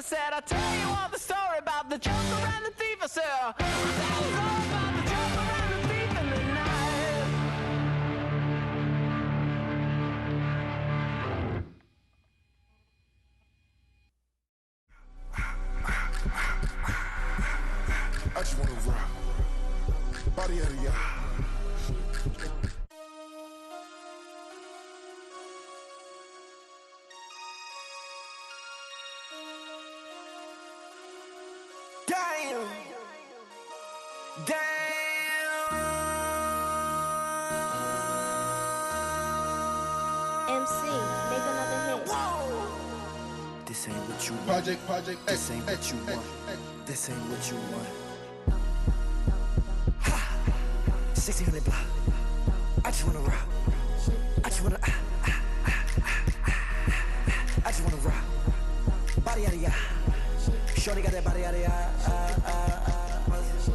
I said, I'll tell you all the story about the joker and the thief. I said, I'll tell you all about the joker and the thief in the night. I just wanna rock. Body out of y'all. Damn. MC, make another hit. Whoa. This ain't what you want. Project This ain't what you want. This ain't what you want. 1600 block. I just wanna rock. I just wanna I just wanna rock. Body out of ya. Shorty got that body out of ya.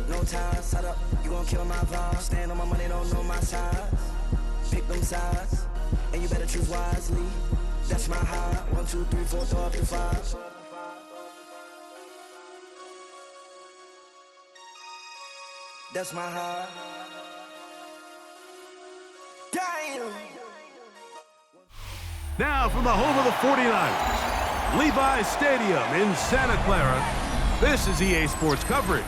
No ties, side up. You gon' kill my vibe. Stand on my money, don't know my size. Pick them sides, and you better choose wisely. That's my high. 1, 2, 3, 4, throw up your 5. That's my high. Damn. Now from the home of the 49ers, Levi's Stadium in Santa Clara, this is EA Sports coverage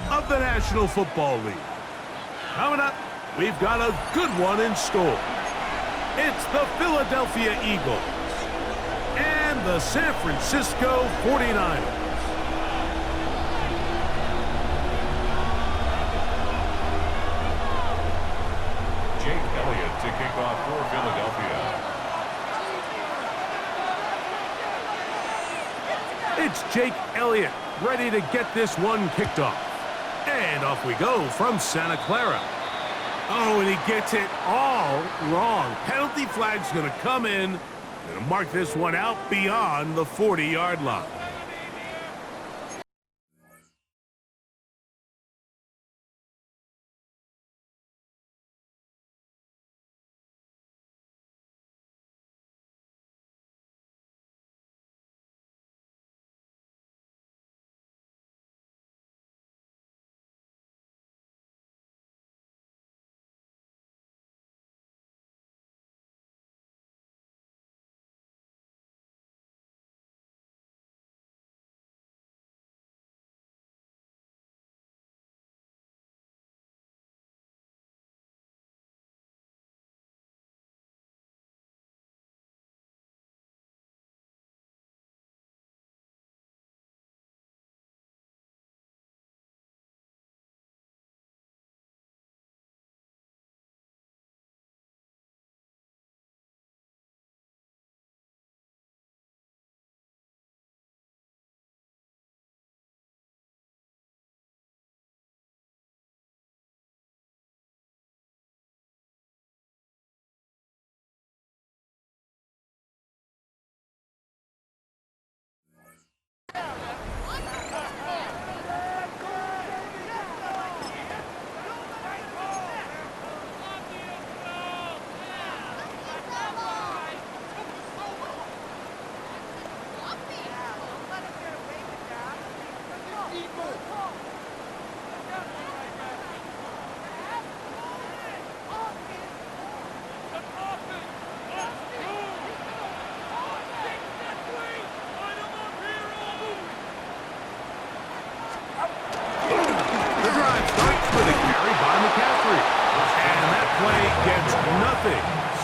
of the National Football League. Coming up, we've got a good one in store. It's the Philadelphia Eagles and the San Francisco 49ers. Jake Elliott to kick off for Philadelphia. It's Jake Elliott ready to get this one kicked off. And off we go from Santa Clara. Oh, and he gets it all wrong. Penalty flag's going to come in and mark this one out beyond the 40-yard line.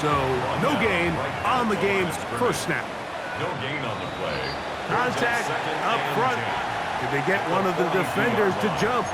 So, no gain on the game's first snap. No gain on the play. Contact up front. Did they get one of the defenders to jump?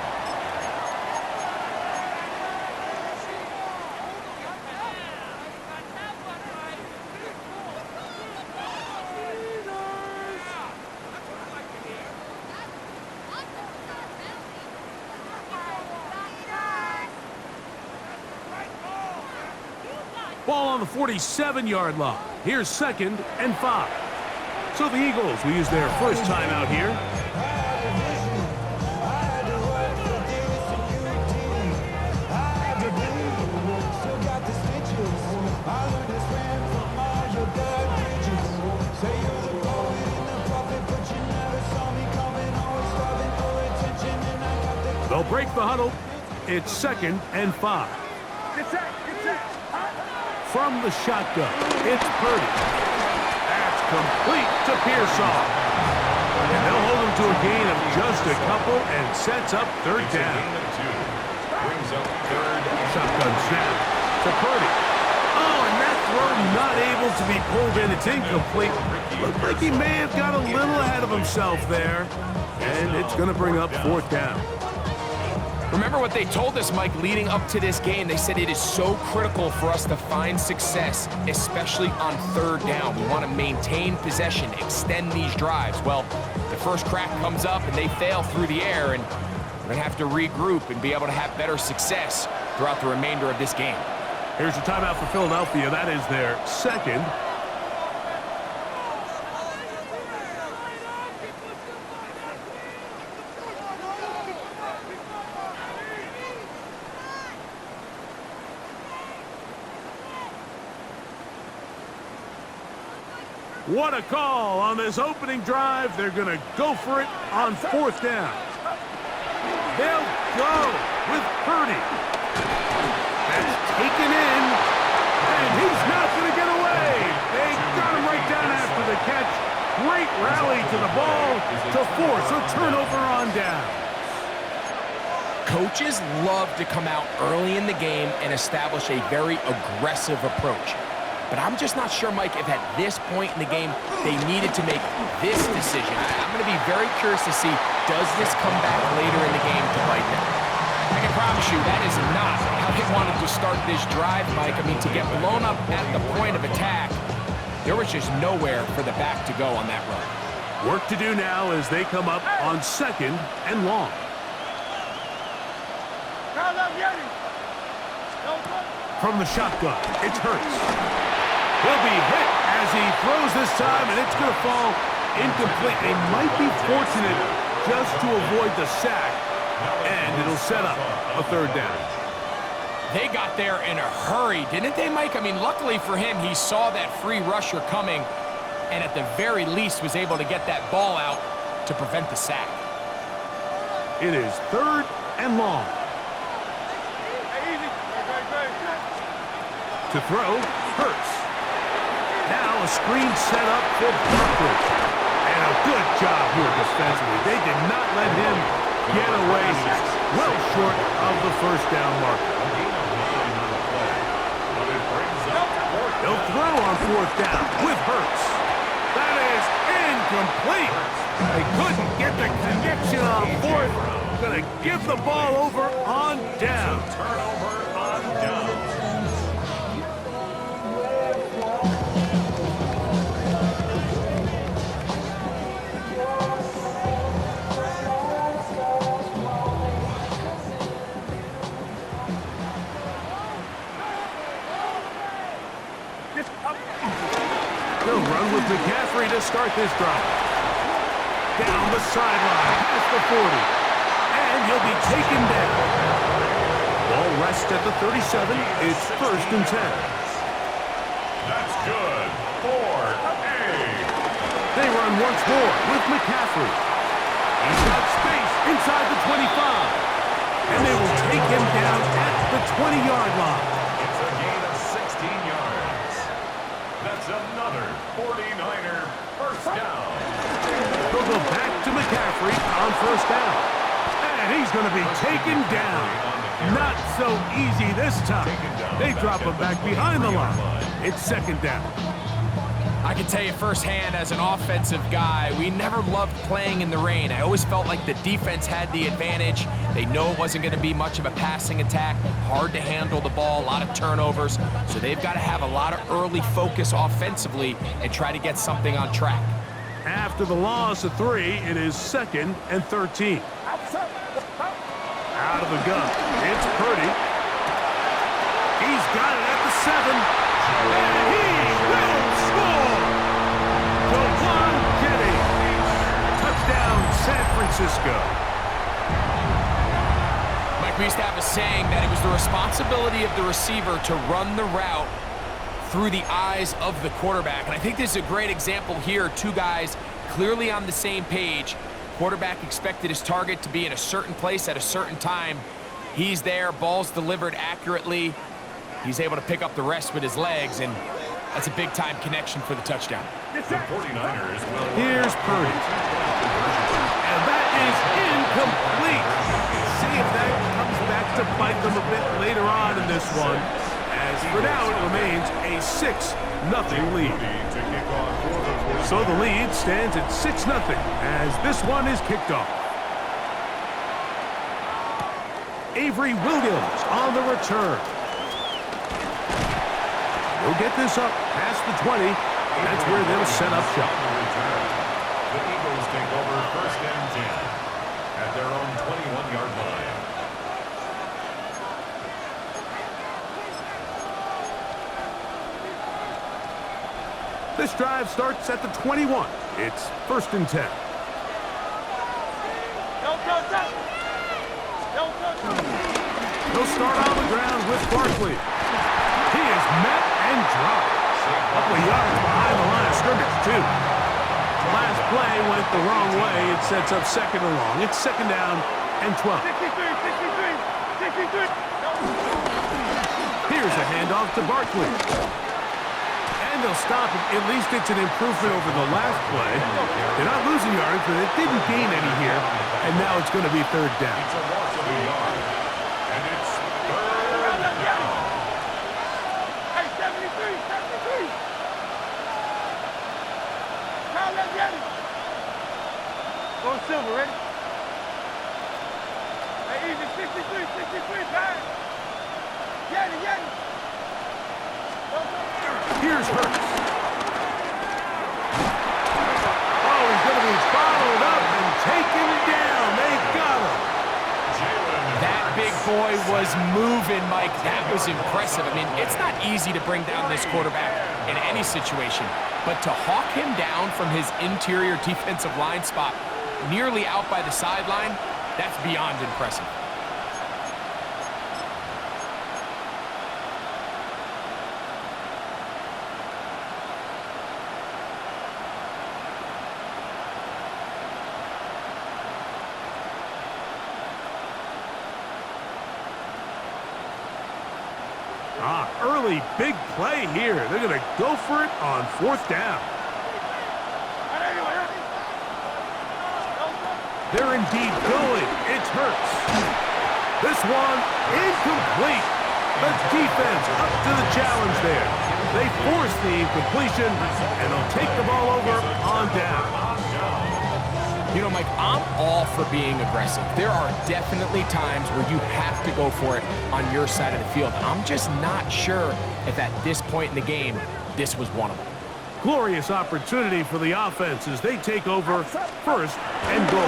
Ball on the 47-yard line. Here's 2nd and 5. So the Eagles will use their first timeout here. They'll break the huddle. It's 2nd and 5. From the shotgun, it's Purdy. That's complete to Pearsall. And they'll hold him to a gain of just a couple and sets up 3rd down. Brings up 3rd. Shotgun snap to Purdy. Oh, and that throw not able to be pulled in. It's incomplete. Looked like he may have got a little ahead of himself there. And it's going to bring up 4th down. Remember what they told us, Mike, leading up to this game. They said it is so critical for us to find success, especially on 3rd down. We want to maintain possession, extend these drives. Well, the first crack comes up and they fail through the air, and we're going to have to regroup and be able to have better success throughout the remainder of this game. Here's a timeout for Philadelphia. That is their 2nd. What a call on this opening drive. They're going to go for it on 4th down. They'll go with Purdy. That's taken in, and he's not going to get away. They got him right down after the catch. Great rally to the ball to force a turnover on down. Coaches love to come out early in the game and establish a very aggressive approach. But I'm just not sure, Mike, if at this point in the game they needed to make this decision. I'm going to be very curious to see, does this come back later in the game to bite them? I can promise you that is not how they wanted to start this drive, Mike. I mean, to get blown up at the point of attack, there was just nowhere for the back to go on that run. Work to do now as they come up on 2nd and long. From the shotgun, it's Hurts. He'll be hit as he throws this time, and it's going to fall incomplete. They might be fortunate just to avoid the sack, and it'll set up a 3rd down. They got there in a hurry, didn't they, Mike? I mean, luckily for him, he saw that free rusher coming, and at the very least was able to get that ball out to prevent the sack. It is 3rd and long. To throw, Hurts. Now a screen set up for Barkley. And a good job here defensively. They did not let him get away. Well short of the 1st down marker. They'll throw on 4th down with Hurts. That is incomplete. They couldn't get the connection on 4th. Going to give the ball over on down. Turnover on down. They'll run with McCaffrey to start this drive. Down the sideline, past the 40. And he'll be taken down. Ball rests at the 37. It's 1st and 10. That's good for A. They run once more with McCaffrey. He's got space inside the 25. And they will take him down at the 20-yard line. It's a gain of 16 yards. That's another 49er 1st down. They'll go back to McCaffrey on 1st down. And he's going to be taken down. Not so easy this time. They drop him back behind the line. It's 2nd down. I can tell you firsthand, as an offensive guy, we never loved playing in the rain. I always felt like the defense had the advantage. They know it wasn't going to be much of a passing attack, hard to handle the ball, a lot of turnovers. So they've got to have a lot of early focus offensively and try to get something on track. After the loss of 3, it is 2nd and 13. Out of the gun, it's Purdy. He's got it at the 7. And he will score! Jawan Jennings. Touchdown, San Francisco. Mike, we used to have a saying that it was the responsibility of the receiver to run the route through the eyes of the quarterback. And I think this is a great example here. 2 guys clearly on the same page. Quarterback expected his target to be in a certain place at a certain time. He's there, ball's delivered accurately. He's able to pick up the rest with his legs, and that's a big-time connection for the touchdown. The 49ers will... Here's Purdy. And that is incomplete. See if that comes back to bite them a bit later on in this one. As for now, it remains a 6-0 lead. So the lead stands at 6-0 as this one is kicked off. Avery Williams on the return. He'll get this up past the 20. That's where they'll set up shop. The Eagles take over 1st and 10 at their own 21-yard line. This drive starts at the 21. It's 1st and 10. He'll start on the ground with Barkley. He is met and dropped. A couple of yards behind the line of scrimmage, too. The last play went the wrong way. It sets up 2nd and long. It's 2nd down and 12. 63. Here's a handoff to Barkley. And they'll stop it. At least it's an improvement over the last play. They're not losing yards, but it didn't gain any here. And now it's going to be 3rd down. It's a loss of a yard. And it's 3rd down. Hey, 73. Kyle, let's get it. Go Silver, ready? Hey, easy, 63, back. Get it. Here's Hurts. Oh, he's going to be bottled up and taken down. They got him. That big boy was moving, Mike. That was impressive. I mean, it's not easy to bring down this quarterback in any situation, but to hawk him down from his interior defensive line spot nearly out by the sideline, that's beyond impressive. Early big play here. They're going to go for it on 4th down. They're indeed going. It's Hurts. This one incomplete. The defense up to the challenge there. They force the incompletion, and they'll take the ball over on down. You know, Mike, I'm all for being aggressive. There are definitely times where you have to go for it on your side of the field. I'm just not sure if at this point in the game, this was one of them. Glorious opportunity for the offense as they take over 1st and goal.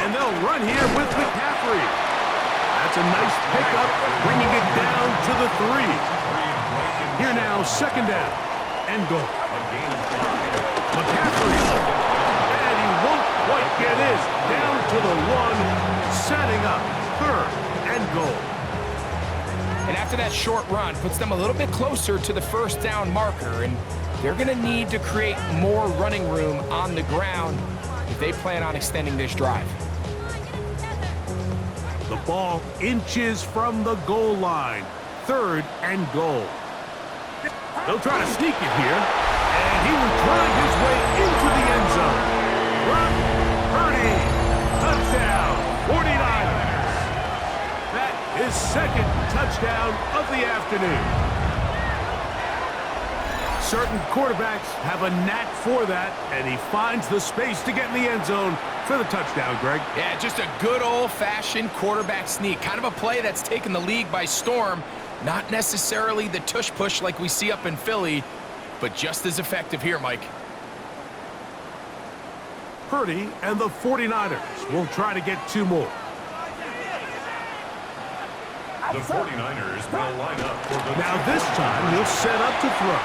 And they'll run here with McCaffrey. That's a nice pickup, bringing it down to the 3. Here now, 2nd down and goal. McCaffrey. Quite get is down to the 1, setting up 3rd and goal. And after that short run, puts them a little bit closer to the 1st down marker, and they're going to need to create more running room on the ground if they plan on extending this drive. The ball inches from the goal line, 3rd and goal. They'll try to sneak it here, and he will drive his way into the end zone. Purdy, touchdown, 49ers. That is 2nd touchdown of the afternoon. Certain quarterbacks have a knack for that, and he finds the space to get in the end zone for the touchdown, Greg. Yeah, just a good old-fashioned quarterback sneak. Kind of a play that's taken the league by storm. Not necessarily the tush-push like we see up in Philly, but just as effective here, Mike. Purdy and the 49ers will try to get 2 more. The 49ers will line up for the... Now this time he'll set up to throw.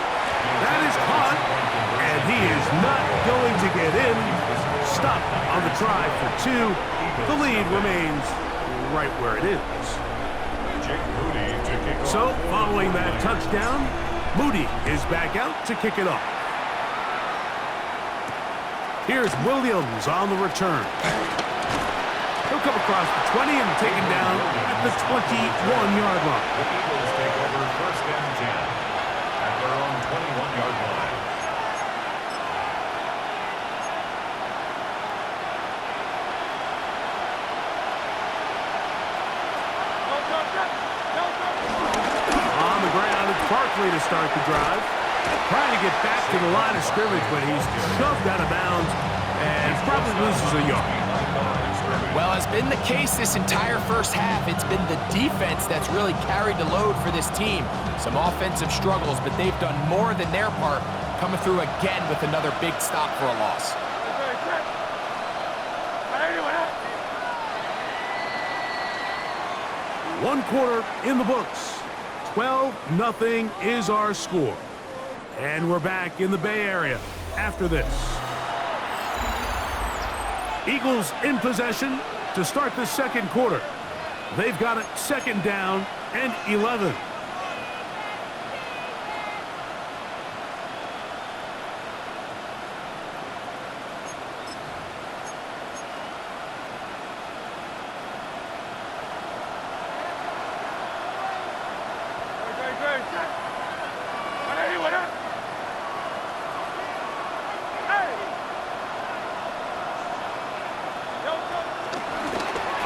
That is caught, and he is not going to get in. Stopped on the try for 2. The lead remains right where it is. So following that touchdown, Moody is back out to kick it off. Here's Williams on the return. He'll come across the 20 and taken down at the 21-yard line. The Eagles take over first and 10 at their own 21-yard line. On the ground, it's Barkley to start the drive. Trying to get back to the line of scrimmage, but he's shoved out of bounds and probably loses a yard. Well, as been the case this entire first half, it's been the defense that's really carried the load for this team. Some offensive struggles, but they've done more than their part, coming through again with another big stop for a loss. 1 quarter in the books. 12-0 is our score. And we're back in the Bay Area after this. Eagles in possession to start the second quarter. They've got it second down and 11.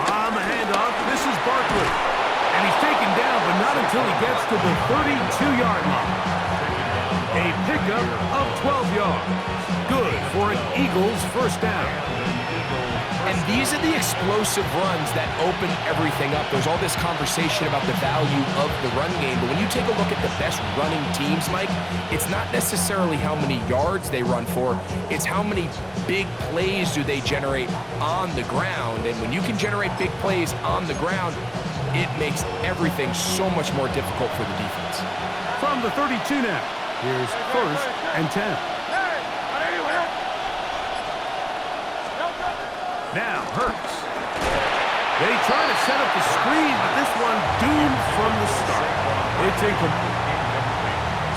On the handoff, this is Barkley. And he's taken down, but not until he gets to the 32-yard line. A pickup of 12 yards. Good for an Eagles first down. And these are the explosive runs that open everything up. There's all this conversation about the value of the run game, but when you take a look at the best running teams, Mike, it's not necessarily how many yards they run for, it's how many big plays do they generate on the ground. And when you can generate big plays on the ground, it makes everything so much more difficult for the defense. From the 32 now, here's first and 10. Now, Hurts. They try to set up the screen, but this one doomed from the start. It's incomplete.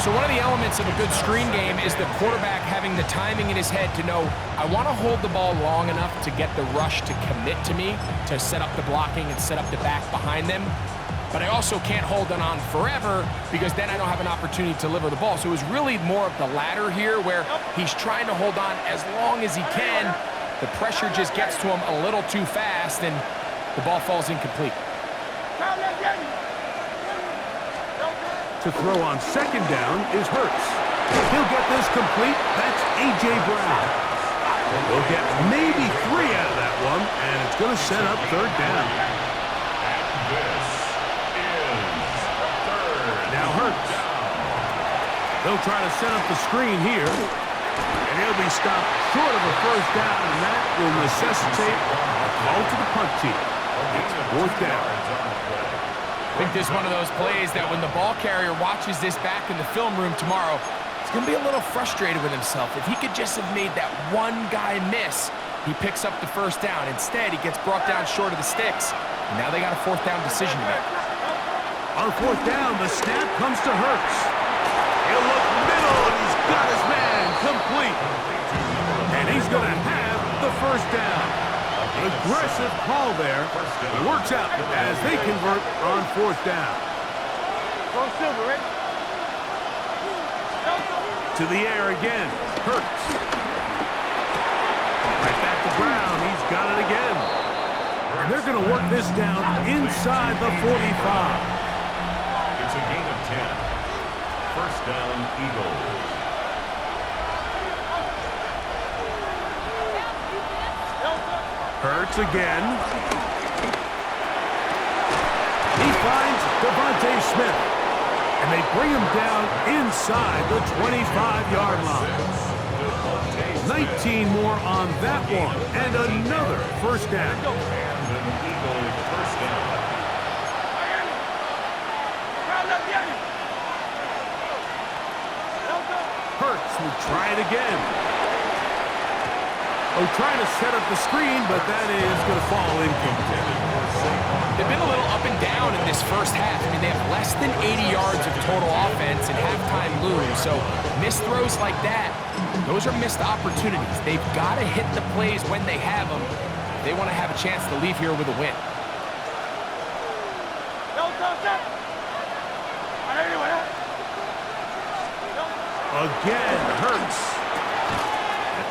So one of the elements of a good screen game is the quarterback having the timing in his head to know, I want to hold the ball long enough to get the rush to commit to me, to set up the blocking and set up the back behind them. But I also can't hold it on forever because then I don't have an opportunity to deliver the ball. So it was really more of the latter here where he's trying to hold on as long as he can. The pressure just gets to him a little too fast, and the ball falls incomplete. To throw on second down is Hurts. He'll get this complete. That's A.J. Brown. We'll get maybe 3 out of that one, and it's going to set up third down. This is third. Now Hurts. They'll try to set up the screen here. And he'll be stopped short of a first down, and that will necessitate a call to the punt team. It's fourth down. I think this is one of those plays that when the ball carrier watches this back in the film room tomorrow, he's going to be a little frustrated with himself. If he could just have made that one guy miss, he picks up the first down. Instead, he gets brought down short of the sticks, and now they got a fourth down decision to make. On fourth down, the snap comes to Hurts. He'll look middle, and he's got his man complete. And he's going to have the first down. Aggressive call there. It works out as they convert on fourth down. Go Silver, ready? To the air again. Hurts. Right back to Brown. He's got it again. And they're going to work this down inside the 45. It's a gain of 10. First down, Eagles. Hurts again. He finds Devontae Smith. And they bring him down inside the 25-yard line. 19 more on that one. And another first down. And an Eagles first down. Hurts will try it again. Oh, trying to set up the screen, but that is going to fall incomplete. They've been a little up and down in this first half. I mean, they have less than 80 yards of total offense and halftime lose. So missed throws like that Those are missed opportunities. They've got to hit the plays when they have them. They want to have a chance to leave here with a win. Again, Hurts.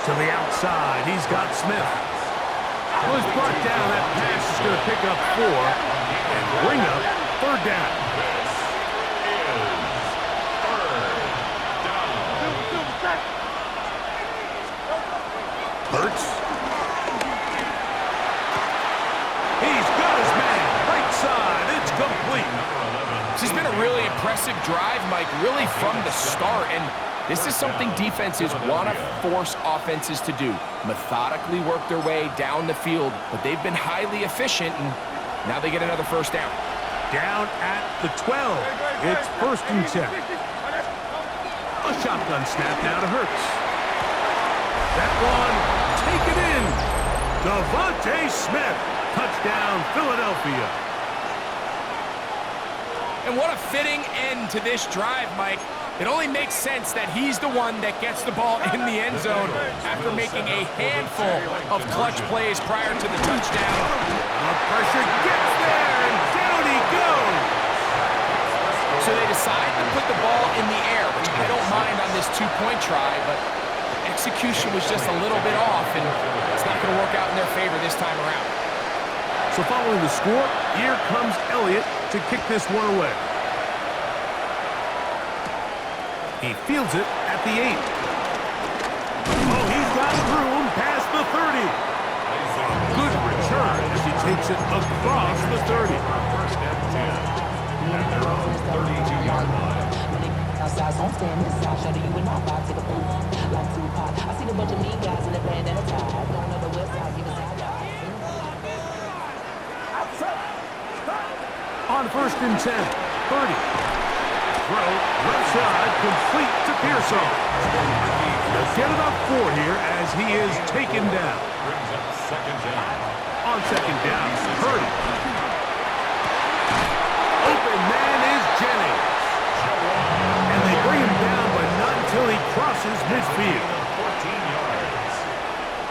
To the outside, he's got Smith. Was brought down. That pass is going to pick up 4 and bring up 3rd down. Hurts. He's got his man. Right side. It's complete. This has been a really impressive drive, Mike, really from the start. And this is something defenses want to force offenses to do. Methodically work their way down the field, but they've been highly efficient, and now they get another 1st down. Down at the 12. It's 1st and 10. A shotgun snap now to Hurts. That one taken in. Devontae Smith. Touchdown, Philadelphia. And what a fitting end to this drive, Mike. It only makes sense that he's the one that gets the ball in the end zone after making a handful of clutch plays prior to the touchdown. The pressure gets there, and down he goes. So they decide to put the ball in the air, which I don't mind on this 2-point try, but the execution was just a little bit off, and it's not going to work out in their favor this time around. So following the score, here comes Elliott to kick this one away. He fields it at the 8. Oh, he's got room past the 30. A good return as he takes it across the 30. First and 10 at their own 32-yard line. Outside, so I'm standing inside, show you and I vibe to the pool. Like Tupac, I see the bunch of mean guys in the band and a tie. Don't know the west side, give us our On 1st and 10, 30. Throw, left side, complete to Pearson. They'll get it up 4 here as he is taken down. Brings up 2nd down. On 2nd down, Purdy. Open man is Jennings. And they bring him down, but not until he crosses midfield. 14 yards.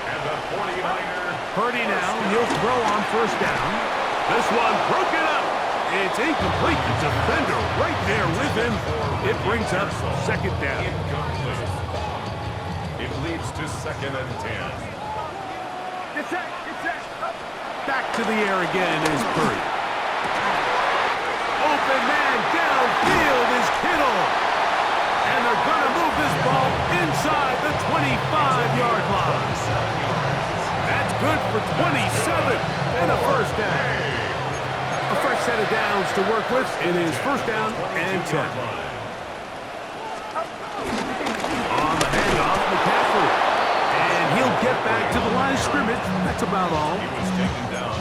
And the 49er. Purdy now, he'll throw on 1st down. This one broken up. It's incomplete. The defender right there with him. It brings up 2nd down. Incomplete. It leads to 2nd and 10. Back to the air again is Purdy. Open man downfield is Kittle. And they're going to move this ball inside the 25-yard line. That's good for 27 and a 1st down. A fresh set of downs to work with. It is 1st down and 10. On the handoff, McCaffrey. And he'll get back to the line of scrimmage. That's about all.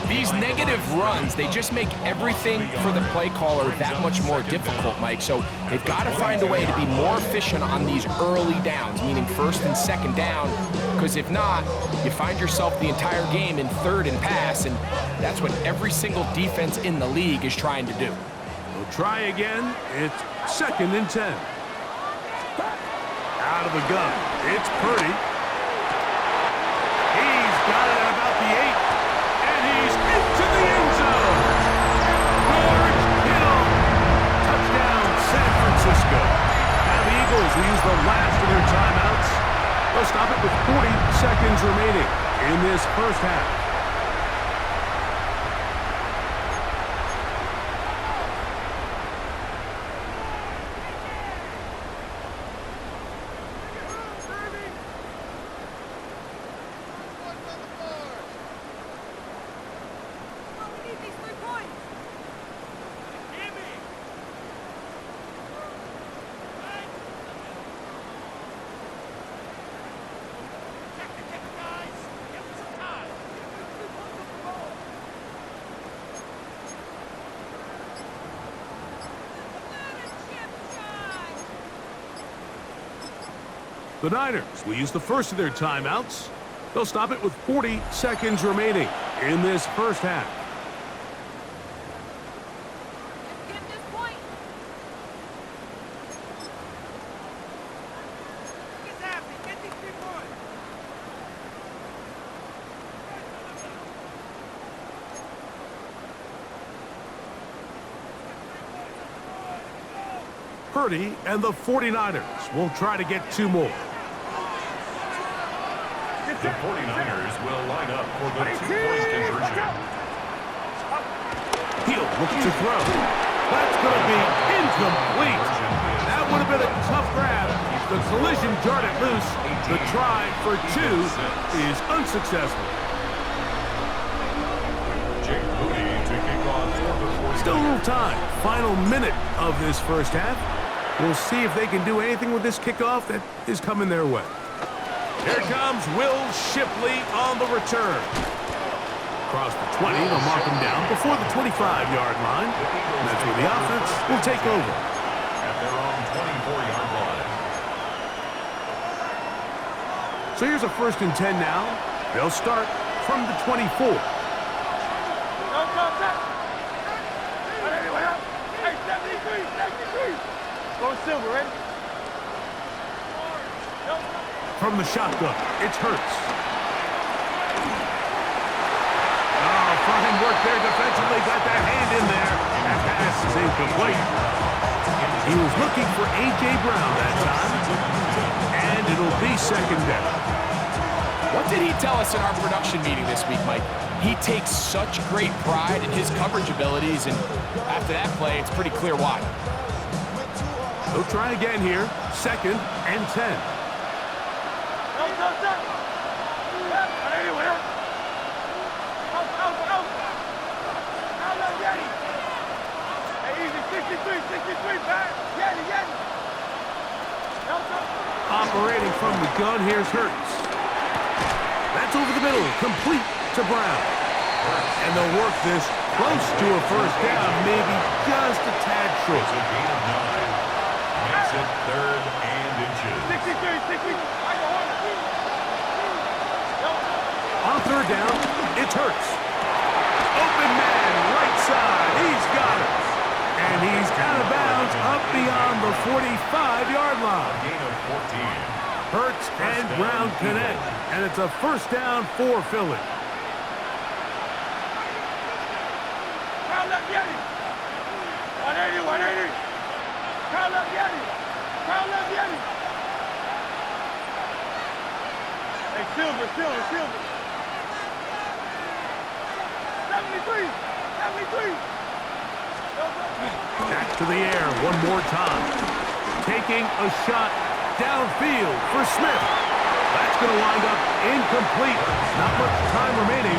These negative runs, they just make everything for the play caller that much more difficult, Mike. So they've got to find a way to be more efficient on these early downs, meaning 1st and 2nd down, because if not, you find yourself the entire game in 3rd and pass, and that's what every single defense in the league is trying to do. We'll try again. It's 2nd and 10. Out of the gun, it's Purdy. He's got it at about the 8. He's into the end zone. George Kittle. Touchdown, San Francisco. Now the Eagles will use the last of their timeouts. They'll stop it with 40 seconds remaining in this 1st half. The Niners will use the first of their timeouts. They'll stop it with 40 seconds remaining in this 1st half. Purdy and the 49ers will try to get 2 more. The 49ers will line up for the 2-point conversion. He'll look to throw. That's going to be incomplete. That would have been a tough grab. The collision jarred it loose. The try for 2 is unsuccessful. Jake Moody to kick off for the 49ers. Still a little time. Final minute of this first half. We'll see if they can do anything with this kickoff that is coming their way. Here comes Will Shipley on the return. Across the 20, they'll mark him down before the 25-yard line. And that's where the offense will take over. At their own 24-yard line. So here's a 1st and 10 now. They'll start from the 24. Go Silver, ready? From the shotgun, it's Hurts. Oh, fine work there defensively. Got that hand in there. That pass is incomplete. He was looking for A.J. Brown that time. And it'll be 2nd down. What did he tell us in our production meeting this week, Mike? He takes such great pride in his coverage abilities, and after that play, it's pretty clear why. They'll try again here. 2nd and 10. Operating from the gun, here's Hurts. That's over the middle, complete to Brown. And they'll work this close to a 1st down, maybe just a tad short. It's a gain of 9. Makes it 3rd and inches. 63. On 3rd down, it's Hurts. Open man, right side, he's got it. And he's out of bounds up beyond the 45-yard line. Gain of 14. Hurts and Brown connect, and it's a 1st down for Philly. Crown left Yeti. 180. Crown left Yeti. Hey, Silver. 73. Back to the air one more time. Taking a shot downfield for Smith. That's going to wind up incomplete. Not much time remaining.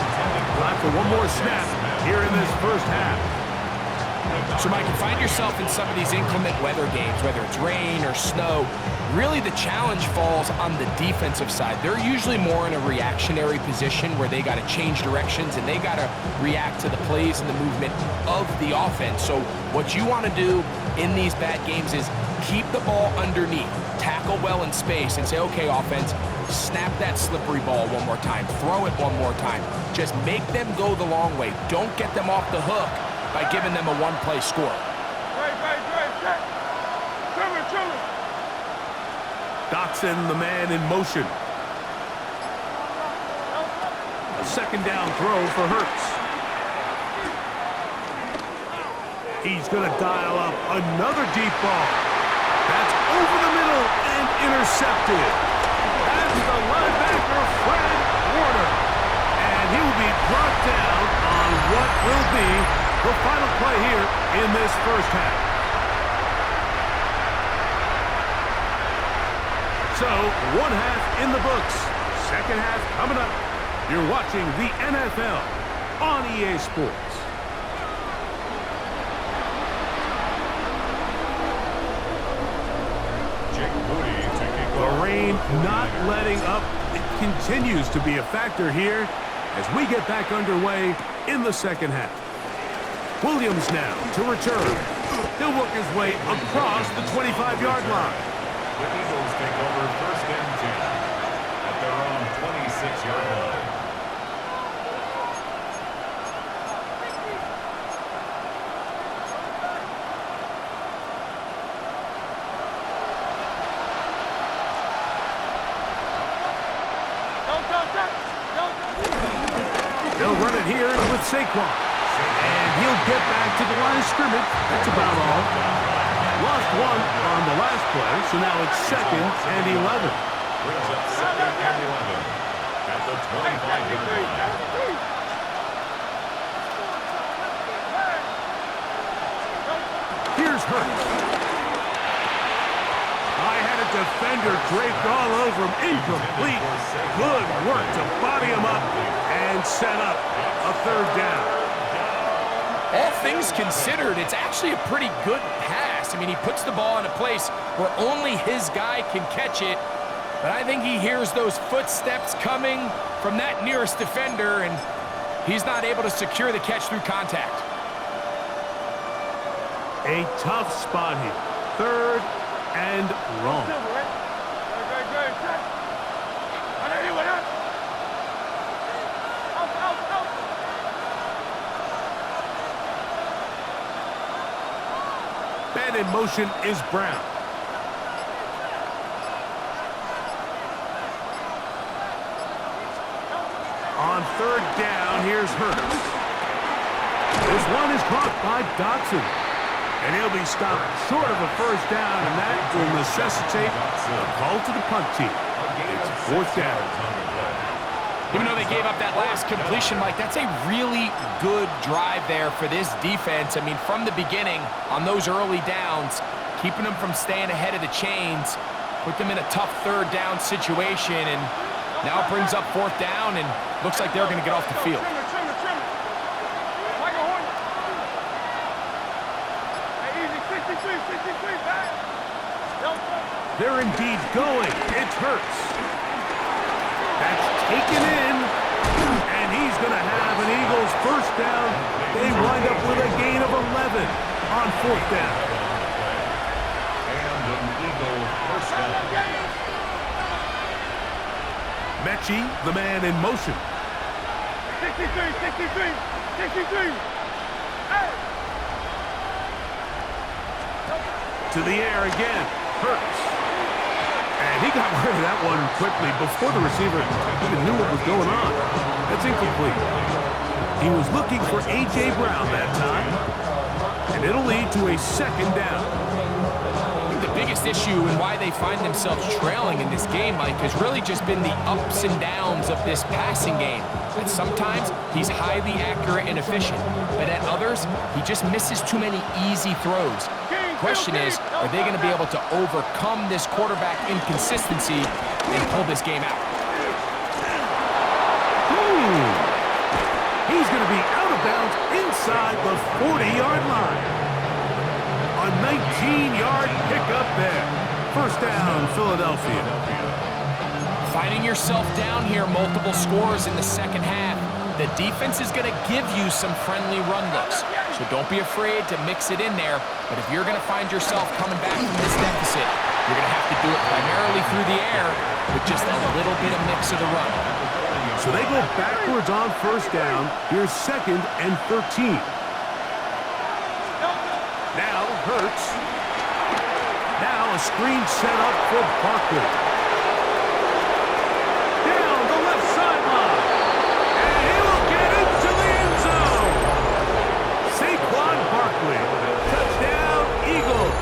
Time for one more snap here in this first half. So, Mike, you find yourself in some of these inclement weather games, whether it's rain or snow, really the challenge falls on the defensive side. They're usually more in a reactionary position where they got to change directions and they got to react to the plays and the movement of the offense. So what you want to do in these bad games is keep the ball underneath, tackle well in space, and say, okay, offense, snap that slippery ball one more time, throw it one more time. Just make them go the long way. Don't get them off the hook by giving them a one-play score. Right. Trimmer. Dotson, the man in motion. A 2nd down throw for Hurts. He's going to dial up another deep ball. That's over the middle and intercepted. That's the linebacker, Fred Warner. And he will be brought down on what will be the final play here in this first half. So, 1 half in the books. 2nd half coming up. You're watching the NFL on EA Sports. The rain not letting up. It continues to be a factor here as we get back underway in the 2nd half. Williams now to return. He'll work his way across the 25-yard line. The Eagles take over 1st and 10 at their own 26-yard line. They'll run it here with Saquon. And he'll get back to the line of scrimmage. That's about all. Lost one on the last play, so now it's 2nd and 11. Brings up 2nd and 11 at the 25-yard line. Here's Hurts. I had a defender draped all over him. Incomplete. Good work to body him up and set up a 3rd down. All things considered, it's actually a pretty good pass. I mean, he puts the ball in a place where only his guy can catch it. But I think he hears those footsteps coming from that nearest defender, and he's not able to secure the catch through contact. A tough spot here. 3rd and long. Man in motion is Brown. On 3rd down, here's Hurts. This one is caught by Dotson. And he'll be stopped short of a 1st down, and that will necessitate a call to the punt team. It's 4th down. Even though they gave up that last completion, Mike, that's a really good drive there for this defense. I mean, from the beginning, on those early downs, keeping them from staying ahead of the chains, put them in a tough 3rd down situation, and now it brings up 4th down, and looks like they're going to get off the field. They're indeed going. It's Hurts. That's taken in, and he's going to have an Eagles 1st down. They wind up with a gain of 11 on 4th down. And an Eagle 1st down. Mechie, the man in motion. 63. Hey! To the air again. Hurts. And he got rid of that one quickly before the receiver even knew what was going on. That's incomplete. He was looking for A.J. Brown that time. And it'll lead to a 2nd down. The biggest issue and why they find themselves trailing in this game, Mike, has really just been the ups and downs of this passing game. That sometimes he's highly accurate and efficient, but at others, he just misses too many easy throws. The question is, are they going to be able to overcome this quarterback inconsistency and pull this game out? He's going to be out of bounds inside the 40-yard line. A 19-yard pickup there. 1st down, Philadelphia. Finding yourself down here, multiple scores in the 2nd half. The defense is going to give you some friendly run looks, so don't be afraid to mix it in there. But if you're going to find yourself coming back from this deficit, you're going to have to do it primarily through the air with just a little bit of mix of the run. So they go backwards on 1st down. Here's 2nd and 13. Now Hurts. Now a screen set up for Barkley. Down the left sideline. And he will get into the end zone. Saquon Barkley. Touchdown, Eagles.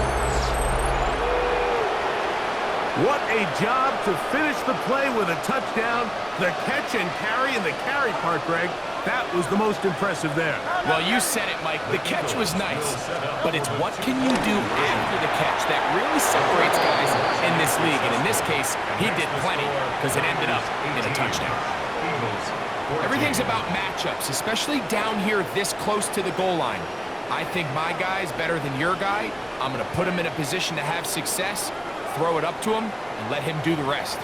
What a job to finish the play with a touchdown. The catch and carry, and the carry part, Greg, that was the most impressive there. Well, you said it, Mike. The catch was nice, but it's what can you do after the catch that really separates guys in this league. And in this case, he did plenty because it ended up in a touchdown. Everything's about matchups, especially down here this close to the goal line. I think my guy's better than your guy. I'm going to put him in a position to have success, throw it up to him, and let him do the rest.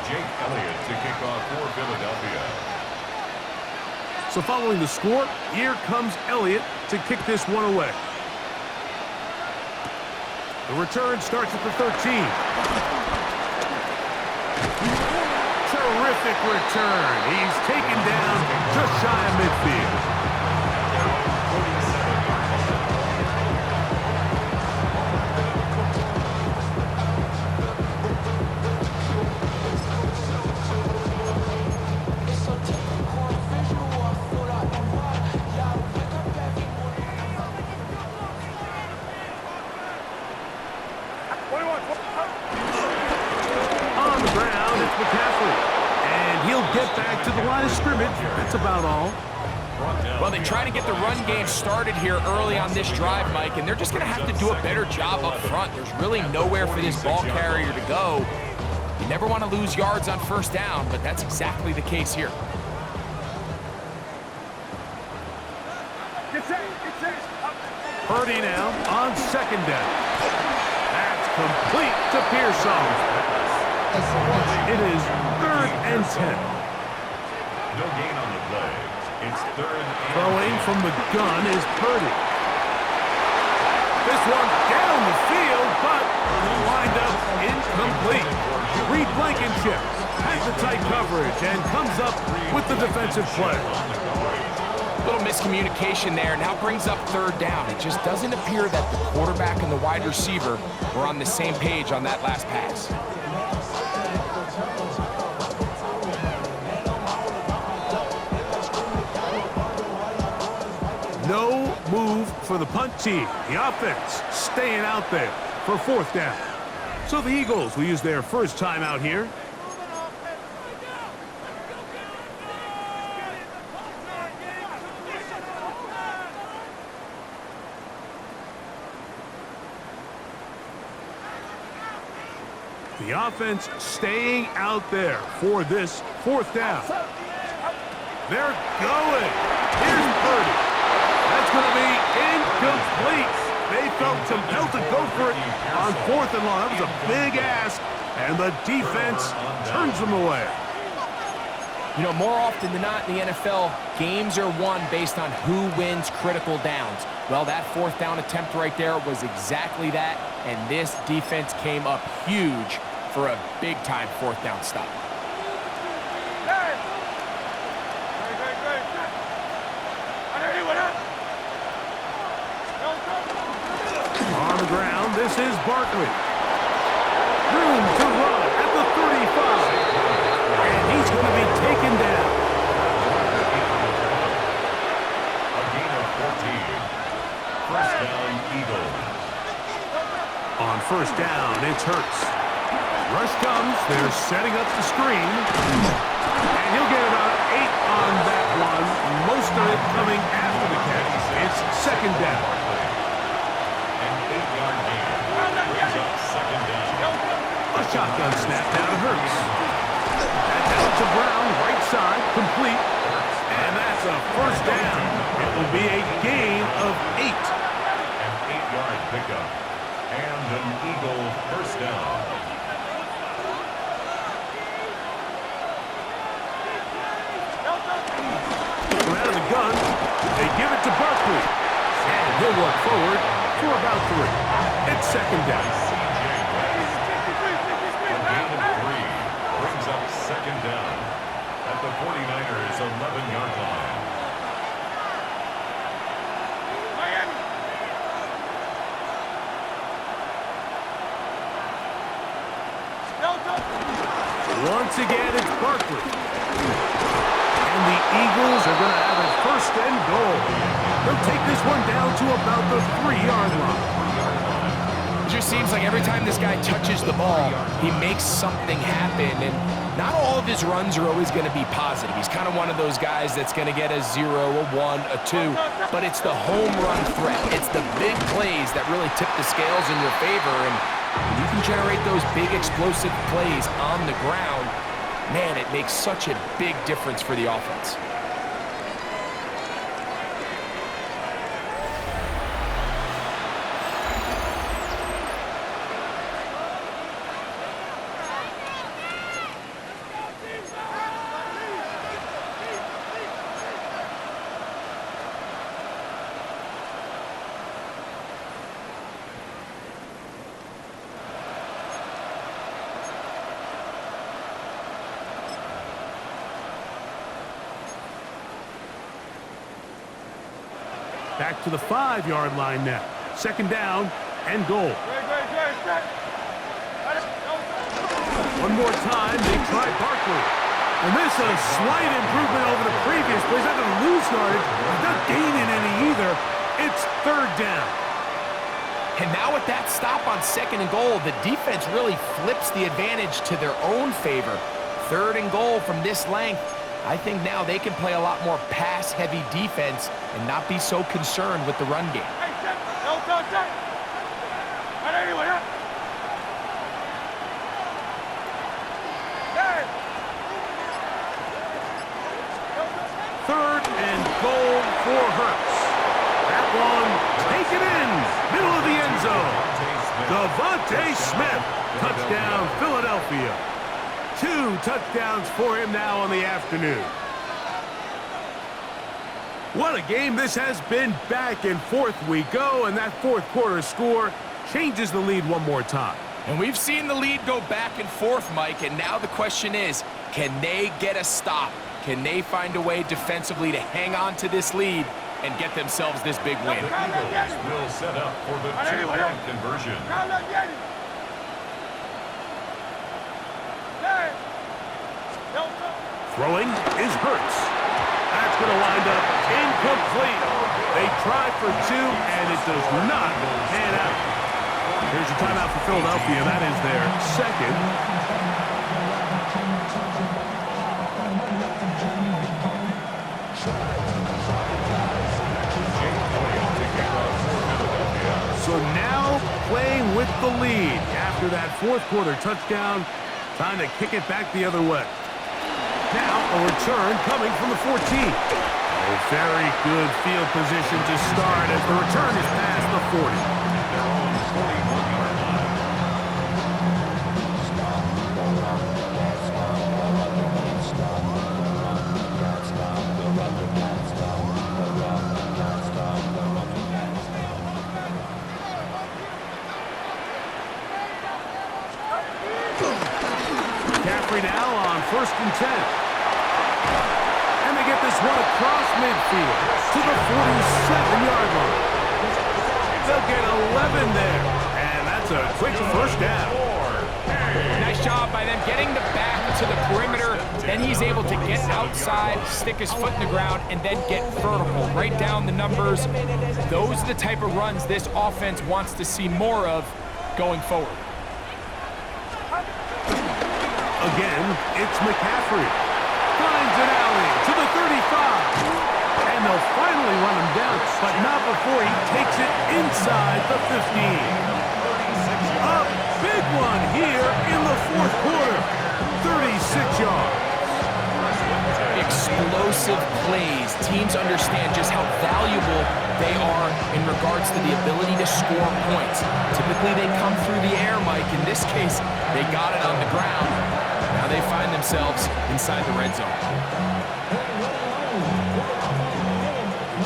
Jake Elliott to kick off for Philadelphia. So following the score, here comes Elliott to kick this one away. The return starts at the 13. Terrific return. He's taken down just shy of midfield. Well, they try to get the run game started here early on this drive, Mike, and they're just going to have to do a better job up front. There's really nowhere for this ball carrier to go. You never want to lose yards on first down, but that's exactly the case here. Purdy now on second down. That's complete to Pearson. It is 3rd and 10. No gain on the play. It's 3rd and 10. Throwing from the gun is Purdy. This one down the field, but lined up incomplete. Reed Blankenship has the tight coverage and comes up with the defensive play. Little miscommunication there. Now brings up 3rd down. It just doesn't appear that the quarterback and the wide receiver were on the same page on that last pass. No move for the punt team. The offense staying out there for 4th down. So the Eagles will use their first time out here. The offense staying out there for this 4th down. They're going. Here's Purdy. That's going to be incomplete. They felt compelled to go for it on 4th and long. That was a big ask, and the defense turns them away. You know, more often than not in the NFL, games are won based on who wins critical downs. Well, that 4th down attempt right there was exactly that, and this defense came up huge for a big-time 4th down stop. On the ground, this is Barkley. Room to run at the 35. And he's going to be taken down. A gain of 14. First down, Eagles. On first down, it's Hurts. Rush comes. They're setting up the screen. And he'll get about 8 on that one. Most of it coming after the catch. It's second down. An 8-yard gain. Brings up second down. A shotgun snap down to Hurts. That's out to Brown, right side, complete. And that's a first down. It will be a gain of 8. An 8-yard pickup. And an Eagle first down. Out of the gun, they give it to Barkley. And he'll work forward for about 3. It's second down. A gain of 3 brings up second down at the 49ers' 11-yard line. Once again, it's Barkley. And the Eagles are going to have a first and goal. They'll take this one down to about the 3-yard line. It just seems like every time this guy touches the ball, he makes something happen. And not all of his runs are always going to be positive. He's kind of one of those guys that's going to get a 0, a 1, a 2. But it's the home run threat. It's the big plays that really tip the scales in your favor. And when you can generate those big explosive plays on the ground, man, it makes such a big difference for the offense. Back to the 5-yard line now. Second down and goal. One more time, they try Barkley. And this is a slight improvement over the previous plays. Not going to lose yardage, not gaining any either. It's third down. And now with that stop on second and goal, the defense really flips the advantage to their own favor. Third and goal from this length. I think now they can play a lot more pass-heavy defense and not be so concerned with the run game. Hey, set. No, set. Right anyway, huh? Third and goal for Hurts. That one taken in, middle of the end zone. Devontae Smith, touchdown Philadelphia. 2 touchdowns for him now on the afternoon. What a game this has been. Back and forth we go, and that fourth quarter score changes the lead one more time. And we've seen the lead go back and forth, Mike, and now the question is, can they get a stop? Can they find a way defensively to hang on to this lead and get themselves this big win? The Eagles will set up for the two-point conversion. Throwing is Hurts. That's going to wind up incomplete. They try for 2, and it does not pan out. Here's a timeout for Philadelphia. That is their second. So now playing with the lead after that fourth quarter touchdown. Time to kick it back the other way. Now a return coming from the 14. A very good field position to start as the return is past the 40. Now on 1st and 10. And they get this one across midfield to the 47-yard line. They'll get 11 there. And that's a quick first down. Nice job by them getting the back to the perimeter. Then he's able to get outside, stick his foot in the ground, and then get vertical. Right down the numbers. Those are the type of runs this offense wants to see more of going forward. Again, it's McCaffrey. Finds an alley to the 35. And they'll finally run him down, but not before he takes it inside the 15. A big one here in the fourth quarter. 36 yards. Explosive plays. Teams understand just how valuable they are in regards to the ability to score points. Typically, they come through the air, Mike. In this case, they got it on the ground. Now they find themselves inside the red zone.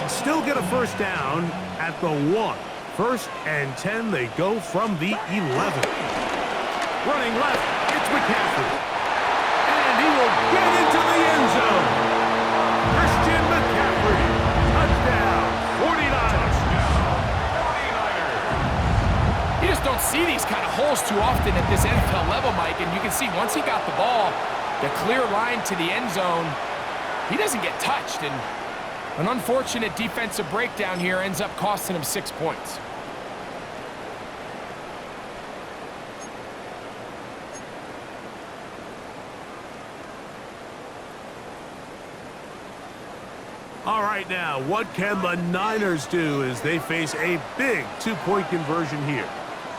Still get a first down at the 1. 1st and 10, they go from the 11. Running left, it's McCaffrey. And he will get into the end zone. Christian McCaffrey, touchdown, 49ers. You just don't see these kind of holes too often at this NFL level, Mike, and you can see once he got the ball, the clear line to the end zone, he doesn't get touched, and an unfortunate defensive breakdown here ends up costing him 6 points. All right, now, what can the Niners do as they face a big 2-point conversion here?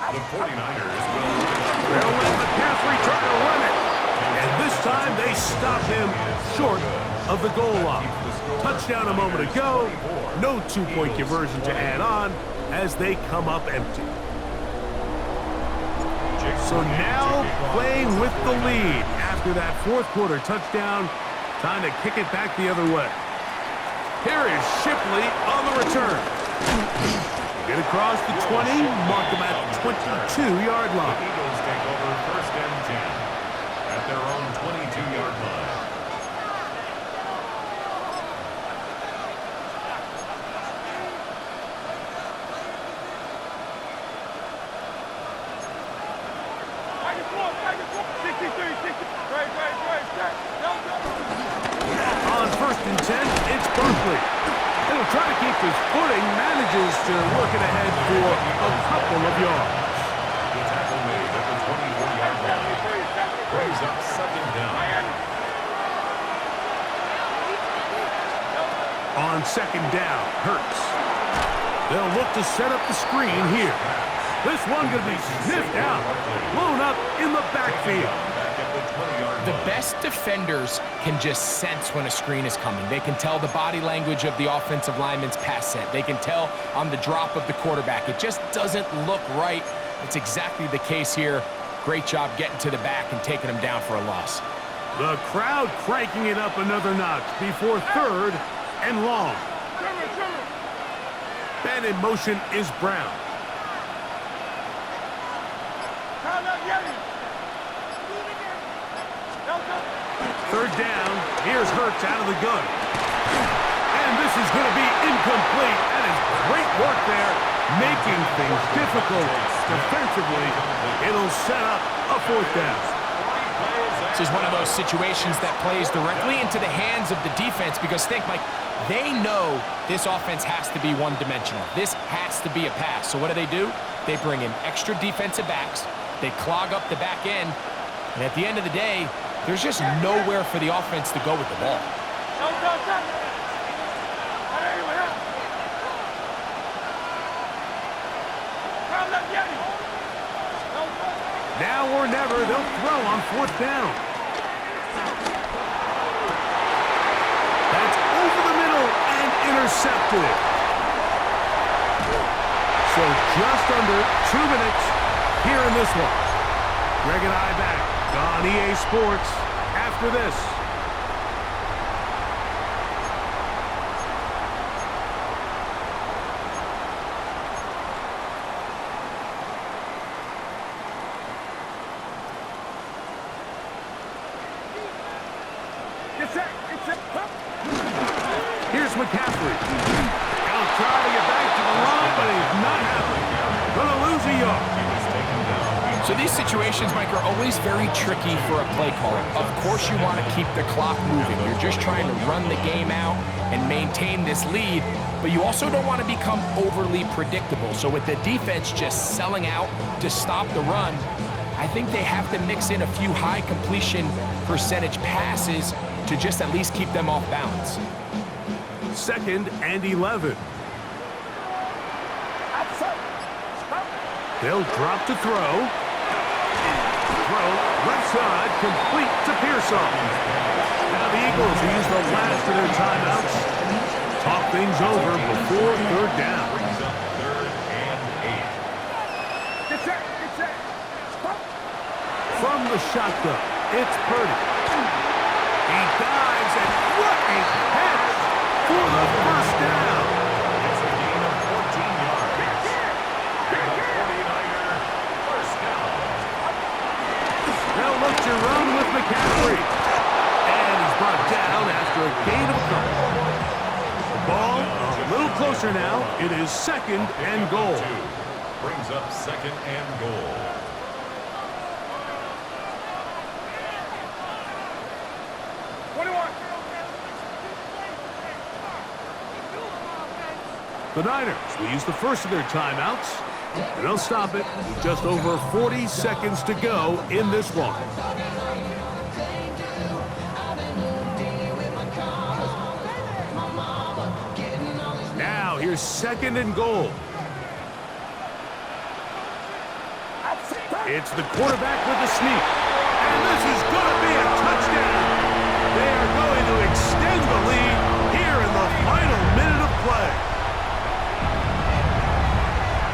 The 49ers They'll let McCaffrey try to run it. And this time they stop him short of the goal line. Touchdown a moment ago. No 2-point conversion to add on as they come up empty. So now playing with the lead after that fourth quarter touchdown. Time to kick it back the other way. Here is Shipley on the return. Get across the 20, mark them at the 22-yard line. The Eagles take over 1st and 10 at their own 22-yard line. On 1st and 10, it's Barkley. He'll try to keep his footing, manages to work it ahead for a couple of yards. The tackle made at the 24-yard line. Brings up 2nd down. on second down. Hurts. They'll look to set up the screen here. This one going to be sniffed out. Blown up in the backfield. The best defenders can just sense when a screen is coming. They can tell the body language of the offensive lineman's pass set. They can tell on the drop of the quarterback. It just doesn't look right. It's exactly the case here. Great job getting to the back and taking him down for a loss. The crowd cranking it up another notch before third and long. Ben in motion is Brown. Third down, here's Hurts out of the gun. And this is going to be incomplete. That is great work there, making things difficult defensively. It'll set up a fourth down. This is one of those situations that plays directly into the hands of the defense because think, Mike, they know this offense has to be one-dimensional. This has to be a pass. So what do? They bring in extra defensive backs. They clog up the back end. And at the end of the day, there's just nowhere for the offense to go with the ball. Now or never, they'll throw on fourth down. That's over the middle and intercepted. So just under 2 minutes here in this one. Greg and I back on EA Sports after this. Here's McCaffrey. Now trying to get back to the line, but he's not happening. Gonna lose a yard. So these situations, Mike, are always very tricky for a play caller. Of course you want to keep the clock moving. You're just trying to run the game out and maintain this lead, but you also don't want to become overly predictable. So with the defense just selling out to stop the run, I think they have to mix in a few high completion percentage passes to just at least keep them off balance. 2nd and 11. They'll drop to throw. Throw left side, complete to Pearson. Now the Eagles will use the last of their timeouts. Talk things over before third down. From the shotgun, it's Purdy. He dives, and what a catch for the first down. It's a gain of 14 yards. And the 49er first down. They'll look to run with McCaffrey. And he's brought down after a gain of a couple. The ball a little closer now. It is 2nd and goal. Brings up 2nd and goal. The Niners will use the first of their timeouts, and they'll stop it with just over 40 seconds to go in this one. Now here's 2nd and goal. It's the quarterback with the sneak, and this is going to be a touchdown. They are going to extend the lead here in the final minute of play.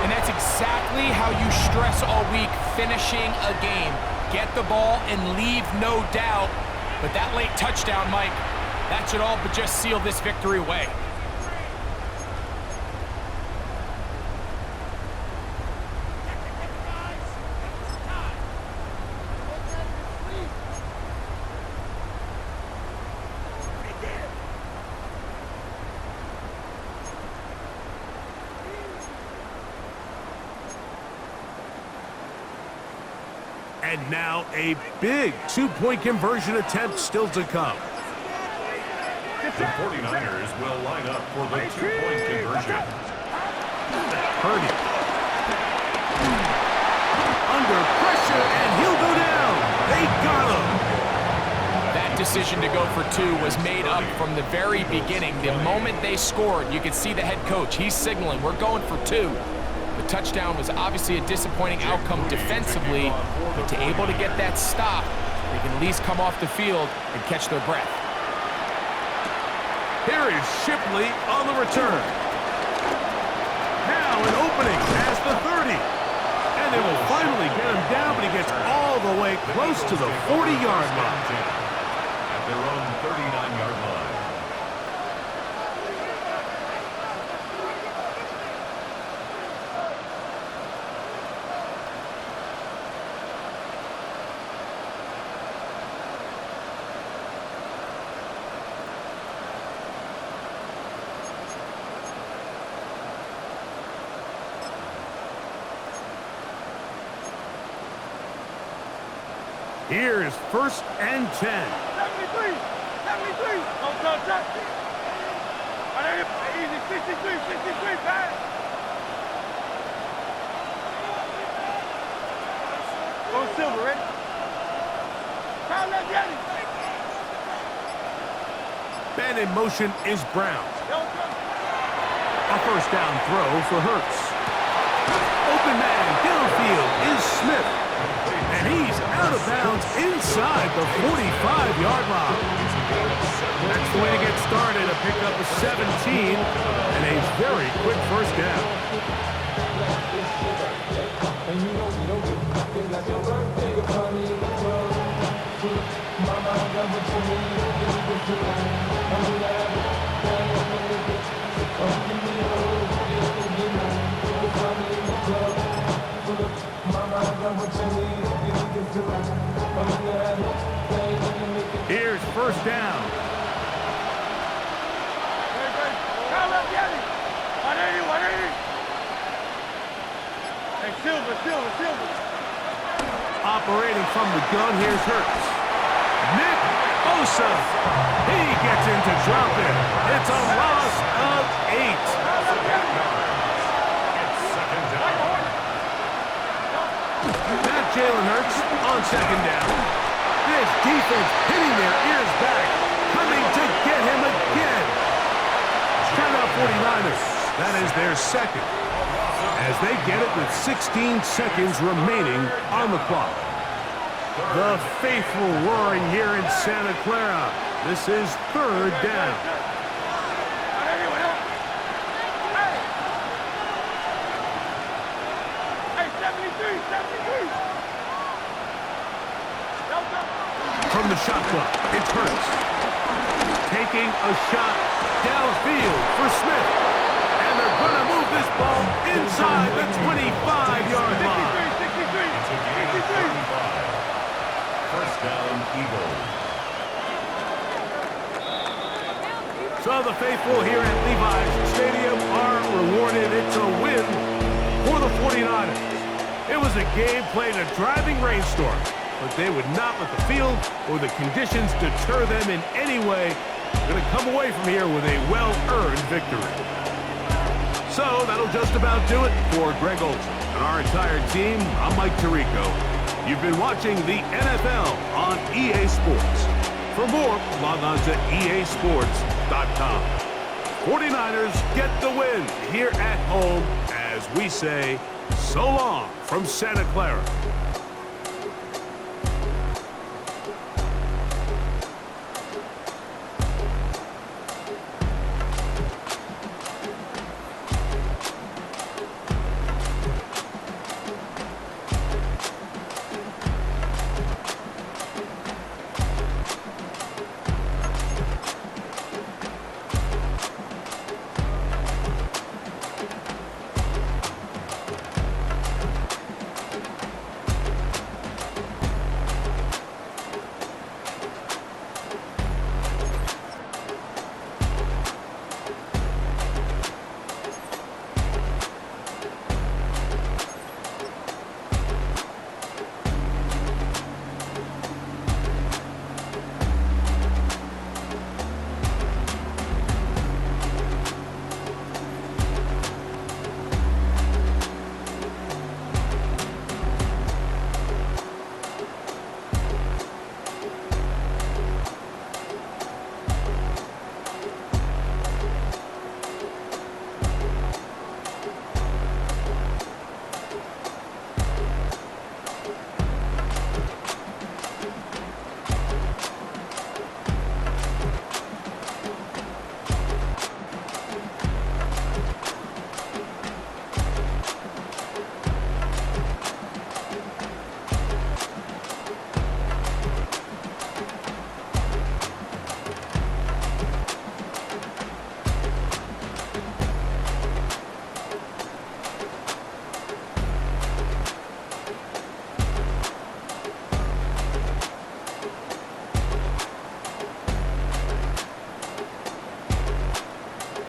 And that's exactly how you stress all week, finishing a game. Get the ball and leave no doubt. But that late touchdown, Mike, that should all but just seal this victory away. And now a big two-point conversion attempt still to come. The 49ers will line up for the two-point conversion. Purdy. Under pressure, and he'll go down. They got him. That decision to go for 2 was made up from the very beginning. The moment they scored, you could see the head coach. He's signaling, we're going for 2. The touchdown was obviously a disappointing outcome defensively, but to able to get that stop, they can at least come off the field and catch their breath. Here is Shipley on the return. Now an opening past the 30. And they will finally get him down, but he gets all the way close to the 40-yard line. At their own 39-yard line. Here is 1st and 10. 73. 73. Don't touch. Easy. 63. Pass. Go Silver, ready? Pound that Jenny. Man in motion is Brown. Don't touch. A 1st down throw for Hurts. Open man downfield is Smith. And he's out of bounds inside the 45-yard line. That's the way to get started, a pickup of 17 and a very quick 1st down. Here's 1st down. Hey, Silver. Operating from the gun, here's Hurts. Nick Bosa. He gets in to drop it. It's a loss of 8. Not Jalen Hurts on 2nd down. This defense hitting their ears back, coming to get him again. Timeout 49ers. That is their 2nd. As they get it with 16 seconds remaining on the clock. The faithful roaring here in Santa Clara. This is 3rd down. Hey, 73. From the shotgun, it's Hurts. Taking a shot downfield for Smith. And they're going to move this ball inside the 25-yard line. 1st down, Eagles. So the faithful here at Levi's Stadium are rewarded. It's a win for the 49ers. It was a game played in a driving rainstorm, but they would not let the field or the conditions deter them in any way. They're going to come away from here with a well-earned victory. So that'll just about do it for Greg Olson and our entire team. I'm Mike Tirico. You've been watching the NFL on EA Sports. For more, log on to easports.com. 49ers get the win here at home as we say so long from Santa Clara.